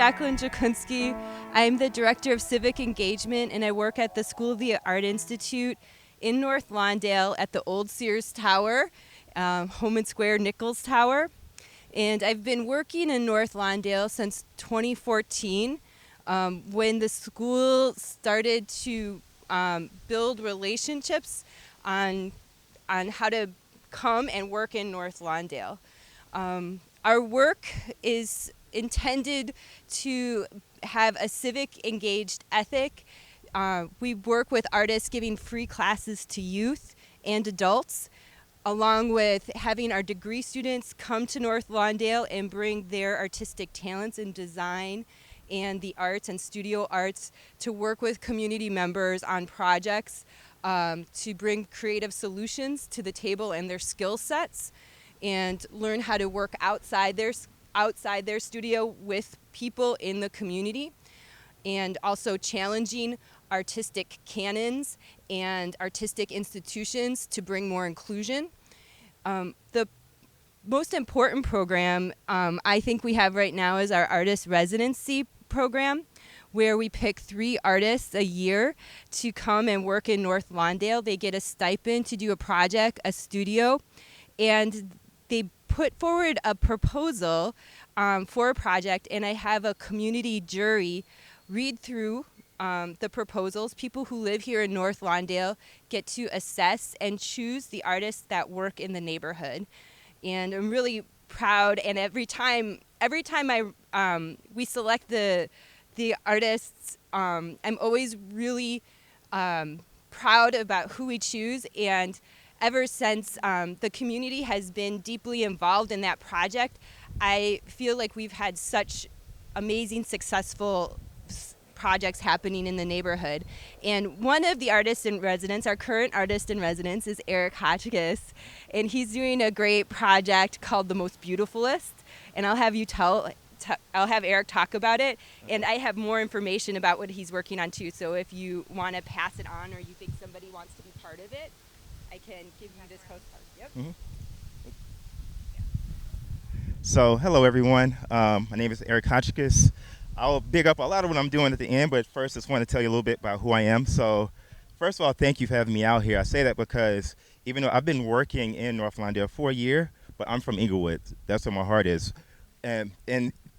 Jaclyn Jacunski. I'm the Director of Civic Engagement, and I work at the School of the Art Institute in North Lawndale at the old Sears Tower, Home and Square Nichols Tower. And I've been working in North Lawndale since 2014, when the school started to build relationships on how to come and work in North Lawndale. Our work is intended to have a civic engaged ethic. We work with artists giving free classes to youth and adults, along with having our degree students come to North Lawndale and bring their artistic talents in design and the arts and studio arts to work with community members on projects to bring creative solutions to the table and their skill sets, and learn how to work outside their studio with people in the community, and also challenging artistic canons and artistic institutions to bring more inclusion. The most important program I think we have right now is our artist residency program, where we pick 3 artists a year to come and work in North Lawndale. They get a stipend to do a project, a studio, and they put forward a proposal for a project, and I have a community jury read through the proposals. People who live here in North Lawndale get to assess and choose the artists that work in the neighborhood. And I'm really proud, and every time we select the artists, I'm always really proud about who we choose. And ever since the community has been deeply involved in that project, I feel like we've had such amazing, successful projects happening in the neighborhood. And one of the artists in residence, our current artist in residence, is Hotchkiss, and he's doing a great project called The Most Beautifulest. And I'll have Eric talk about it, and I have more information about what he's working on too. So if you want to pass it on, or you think somebody wants to be part of it, I can give you this postcard. Yep. Mm-hmm. So, hello everyone. My name is Eric Hotchkiss. I'll big up a lot of what I'm doing at the end, but first I just want to tell you a little bit about who I am. So, first of all, thank you for having me out here. I say that because even though I've been working in North Lawndale for a year, but I'm from Inglewood. That's where my heart is. And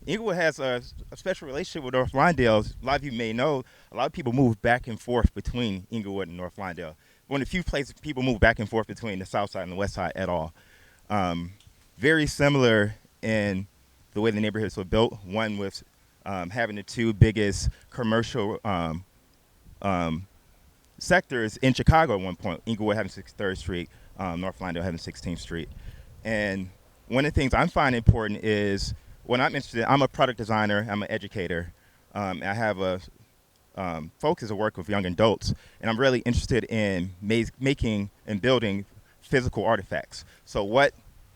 Inglewood has a special relationship with North Lawndale. A lot of you may know, a lot of people move back and forth between Inglewood and North Lawndale. One of the few places people move back and forth between the south side and the west side at all. Very similar in the way the neighborhoods were built. One with having the 2 biggest commercial sectors in Chicago at one point. Inglewood having 63rd Street, North Lawndale having 16th Street. And one of the things I'm finding important is, when I'm interested, I'm a product designer, I'm an educator. I have a focus of work with young adults, and I'm really interested in making and building physical artifacts. So what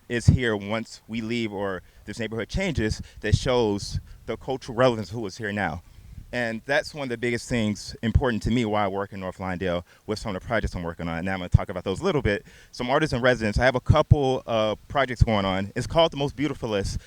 is here once we leave or this neighborhood changes that shows the cultural relevance of who is here now. And that's one of the biggest things important to me while I work in North Lawndale with some of the projects I'm working on. And now I'm going to talk about those a little bit. Some artists in residence. I have a couple of projects going on. It's called The Most Beautifulest,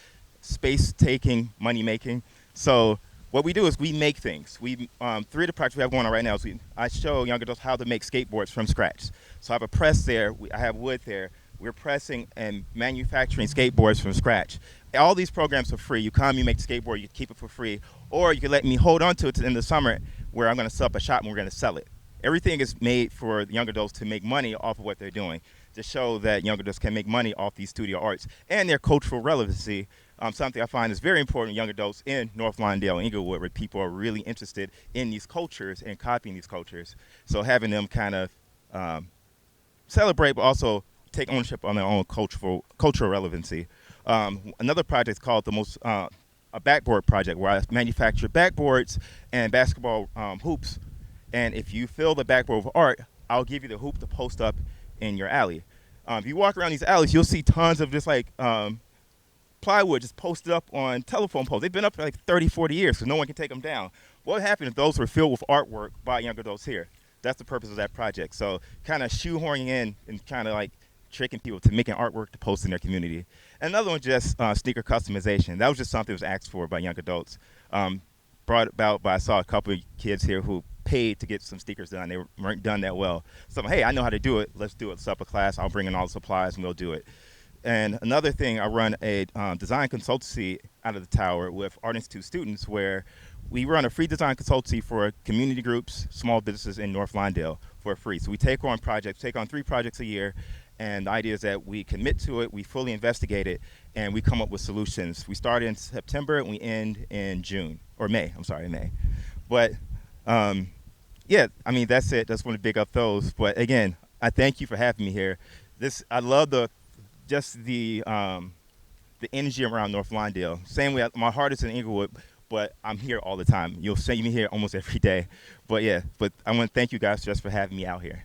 space-taking, money-making. So what we do is we make things. 3 of the projects we have going on right now is I show young adults how to make skateboards from scratch. So I have a press there. I have wood there. We're pressing and manufacturing skateboards from scratch. All these programs are free. You come, you make the skateboard, you keep it for free, or you can let me hold on to it in the summer, where I'm going to set up a shop and we're going to sell it. Everything is made for the young adults to make money off of what they're doing, to show that young adults can make money off these studio arts and their cultural relevancy. Something I find is very important in young adults in North Lawndale, Inglewood, where people are really interested in these cultures and copying these cultures. So having them kind of celebrate, but also take ownership on their own cultural relevancy. Another project is called a Backboard Project, where I manufacture backboards and basketball hoops. And if you fill the backboard with art, I'll give you the hoop to post up in your alley. If you walk around these alleys, you'll see tons of just like plywood just posted up on telephone poles. They've been up for like 30, 40 years, so no one can take them down. What would happen if those were filled with artwork by young adults here? That's the purpose of that project. So kind of shoehorning in and kind of like tricking people to making artwork to post in their community. And another one, just sneaker customization. That was just something that was asked for by young adults. Brought about by, I saw a couple of kids here who paid to get some sneakers done. They weren't done that well. So I'm like, hey, I know how to do it. Let's do it. Let's up a class. I'll bring in all the supplies and we'll do it. And another thing, I run a design consultancy out of the tower with Art Institute students where we run a free design consultancy for community groups, small businesses in North Lawndale for free. So we take on 3 projects a year, and the idea is that we commit to it, we fully investigate it, and we come up with solutions. We start in September and we end in May. But yeah, I mean, that's it. Just want to big up those. But again, I thank you for having me here. I love the energy around North Lawndale. Same way, my heart is in Inglewood, but I'm here all the time. You'll see me here almost every day. But yeah, I want to thank you guys just for having me out here.